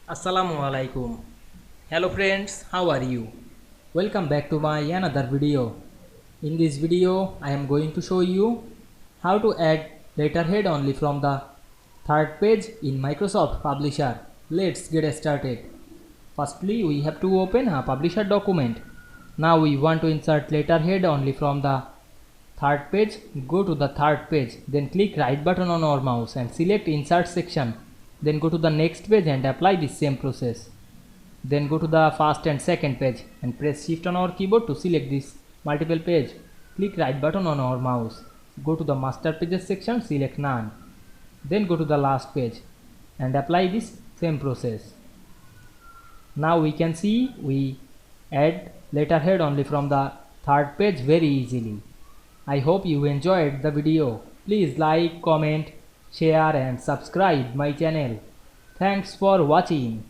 Assalamu Walaikum. Hello friends, how are you? Welcome back to my another video. In this video, I am going to show you how to add letterhead only from the third page in Microsoft Publisher. Let's get started. Firstly, we have to open a Publisher document. Now we want to insert letterhead only from the third page. Go to the third page, then click right button on our mouse and select insert section. Then go to the next page and apply the same process. Then go to the first and second page and press shift on our keyboard to select this multiple page. Click right button on our mouse. Go to the master pages section, select none. Then go to the last page and apply this same process. Now we can see we add letterhead only from the third page very easily. I hope you enjoyed the video. Please like, comment, share and subscribe my channel. Thanks for watching.